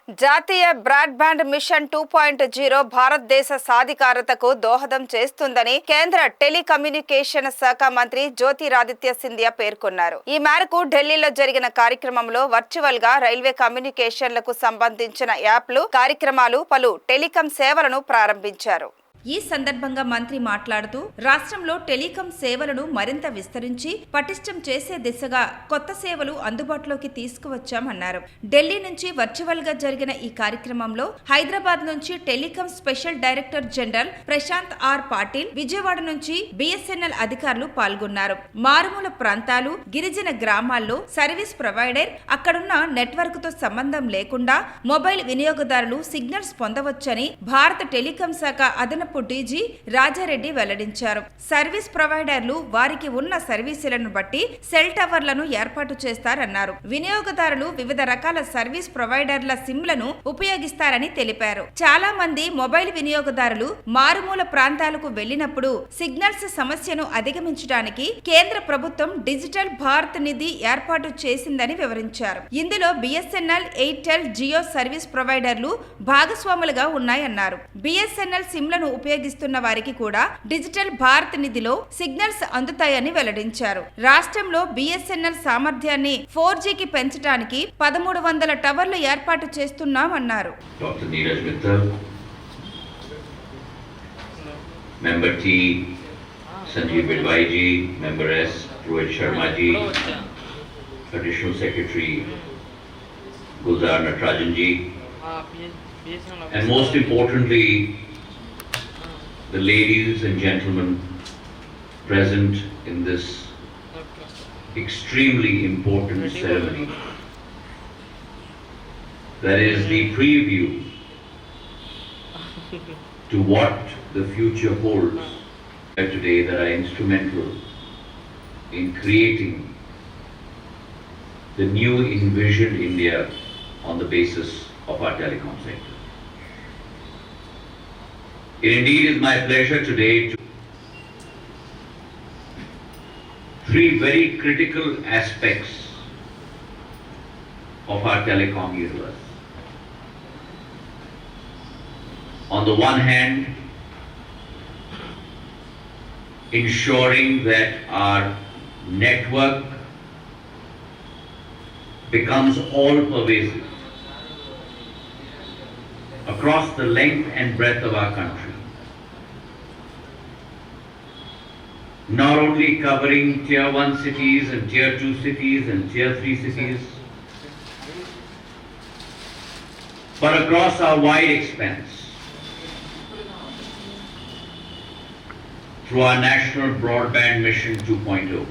జాతీయ broadband machine 2.0 భారతదేశ సాధికారతకు దోహదం చేస్తుందని కేంద్ర టెలికమ్యూనికేషన్ శాఖ మంత్రి జ్యోతిరాదిత్య సింధియా పేర్కొన్నారు. ఈ మేరకు ఢిల్లీలో జరిగిన కార్యక్రమంలో వర్చువల్ గా రైల్వే కమ్యూనికేషన్లకు సంబంధించిన యాప్లు, కార్యక్రమాలు, పలు టెలికాం సేవలను ప్రారంభించారు. ఈ సందర్భంగా మంత్రి మాట్లాడుతూ రాష్ట్రంలో టెలికాం సేవలను మరింత విస్తరించి పటిష్టం చేసే దిశగా కొత్త సేవలు అందుబాటులోకి తీసుకువచ్చామన్నారు. ఢిల్లీ నుంచి వర్చువల్ గా జరిగిన ఈ కార్యక్రమంలో హైదరాబాద్ నుంచి telecom special director general Prashant R Patil, Vijayawada నుంచి బిఎస్ఎన్ఎల్ అధికారులు పాల్గొన్నారు. మారుమూల ప్రాంతాలు, గిరిజన గ్రామాల్లో సర్వీస్ ప్రొవైడర్ అక్కడున్న నెట్వర్క్ తో సంబంధం లేకుండా మొబైల్ వినియోగదారులు సిగ్నల్స్ పొందవచ్చని భారత టెలికాం శాఖ అదనపు డీజీ రాజారెడ్డి వెల్లడించారు. సర్వీస్ ప్రొవైడర్లు వారికి ఉన్న సర్వీసులను బట్టి సెల్ టవర్లను ఏర్పాటు చేస్తారన్నారు. వినియోగదారులు వివిధ రకాల సర్వీస్ ప్రొవైడర్ల సిమ్లను ఉపయోగిస్తారని తెలిపారు. చాలా మంది మొబైల్ వినియోగదారులు మారుమూల ప్రాంతాలకు వెళ్లినప్పుడు సిగ్నల్స్ సమస్యను అధిగమించడానికి కేంద్ర ప్రభుత్వం డిజిటల్ భారత్ నిధి ఏర్పాటు చేసిందని వివరించారు. ఇందులో బిఎస్ఎన్ఎల్, ఎయిర్టెల్, జియో సర్వీస్ ప్రొవైడర్లు భాగస్వాములుగా ఉన్నాయన్నారు. బిఎస్ఎన్ఎల్ సిమ్లను ఉపయోగిస్తున్న వారికి కూడా డిజిటల్ భారత్ నిధిలో సిగ్నల్స్ అందుతాయని వెల్లడించారు. రాష్ట్రంలో బిఎస్ఎన్ఎల్ సామర్థ్యాన్ని 4Gకి పెంచడానికి 1300 టవర్లు ఏర్పాటు చేస్తున్నామన్నారు. Member T, Sanjeev Bidwai ji, Member S, Rohit Sharma ji, Additional Secretary Gulzar Natarajan ji, and most importantly, the ladies and gentlemen present in this extremely important ceremony. That is the preview to what the future holds today that are instrumental in creating the new envisioned India on the basis of our telecom sector. It indeed is my pleasure today to three very critical aspects of our telecom universe. On the one hand, ensuring that our network becomes all-pervasive across the length and breadth of our country. Not only covering Tier 1 cities and Tier 2 cities and Tier 3 cities, but across our wide expanse through our National Broadband Mission 2.0.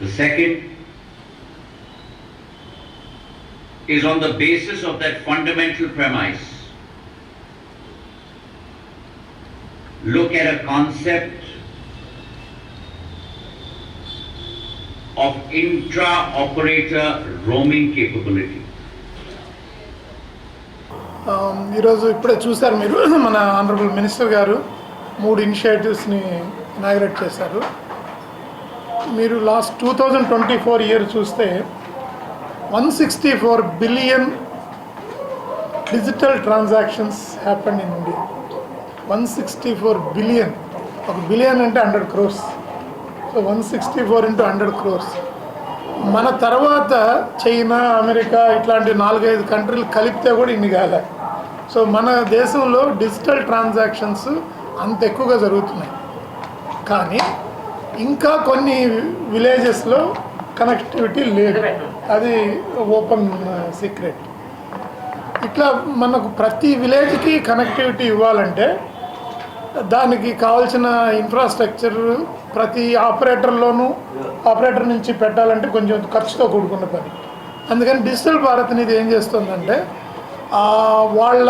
The second is on the basis of that fundamental premise. Look at a concept of intra-operator roaming capability. ఈరోజు ఇప్పుడే చూశారు మీరు, మన honourable minister గారు 3 ఇనిషియేటివ్స్ని inaugurate చేశారు. మీరు last 2024 year చూస్తే 164 billion digital transactions happened in India. 164 billion, ఒక బిలియన్ అంటే 100 crores. So 164 into 100 crores. మన తర్వాత చైనా, అమెరికా ఇట్లాంటి 4-5 కంట్రీలు కలిపితే కూడా ఇన్ని కాలే. సో మన దేశంలో డిజిటల్ ట్రాన్సాక్షన్స్ అంత ఎక్కువగా జరుగుతున్నాయి. కానీ ఇంకా కొన్ని విలేజెస్లో కనెక్టివిటీ లేదు, అది ఓపెన్ సీక్రెట్. ఇట్లా మనకు ప్రతి విలేజ్కి కనెక్టివిటీ ఇవ్వాలంటే దానికి కావాల్సిన ఇన్ఫ్రాస్ట్రక్చర్ ప్రతి ఆపరేటర్ నుంచి పెట్టాలంటే కొంచెం ఖర్చుతో కూడుకున్న పని. అందుకని డిజిటల్ భారత్ నిధి ఏం చేస్తుందంటే వాళ్ళ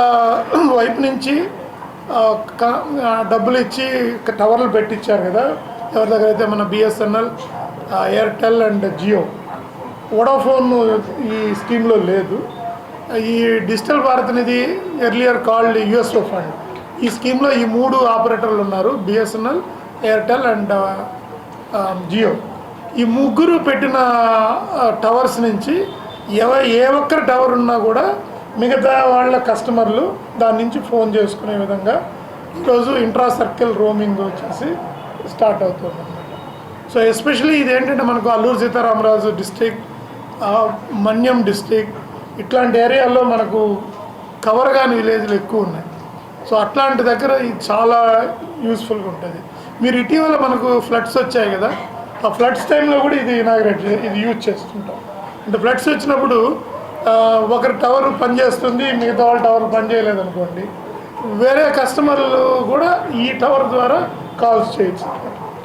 వైపు నుంచి డబ్బులు ఇచ్చి టవర్లు పెట్టించారు కదా, ఎవరి దగ్గర అయితే మన BSNL, Airtel and Jio. Vodafone ఈ స్కీమ్లో లేదు. ఈ digital Bharat Nidhi earlier called USO fund, ఈ స్కీమ్లో ఈ 3 ఆపరేటర్లు ఉన్నారు, బిఎస్ఎన్ఎల్, ఎయిర్టెల్ అండ్ జియో. ఈ ముగ్గురు పెట్టిన టవర్స్ నుంచి ఏ ఒక్కరి టవర్ ఉన్నా కూడా మిగతా వాళ్ళ కస్టమర్లు దాని నుంచి ఫోన్ చేసుకునే విధంగా ఈరోజు ఇంట్రా సర్కిల్ రోమింగ్ వచ్చేసి స్టార్ట్ అవుతుంది అన్నమాట. సో ఎస్పెషలీ ఇది ఏంటంటే మనకు అల్లూరు సీతారామరాజు డిస్ట్రిక్ట్, మన్యం డిస్ట్రిక్ట్ ఇట్లాంటి ఏరియాల్లో మనకు కవర్ కాని విలేజ్లు ఎక్కువ ఉన్నాయి. సో అట్లాంటి దగ్గర ఇది చాలా యూస్ఫుల్గా ఉంటుంది. మీరు ఇటీవల మనకు ఫ్లడ్స్ వచ్చాయి కదా, ఆ ఫ్లడ్స్ టైంలో కూడా ఇది ఇది యూజ్ చేస్తుంటాం. అంటే ఫ్లడ్స్ వచ్చినప్పుడు ఒకరి టవర్ పనిచేస్తుంది, మిగతా వాళ్ళ టవర్ పనిచేయలేదు అనుకోండి, వేరే కస్టమర్లు కూడా ఈ టవర్ ద్వారా కాల్స్ చేయొచ్చు.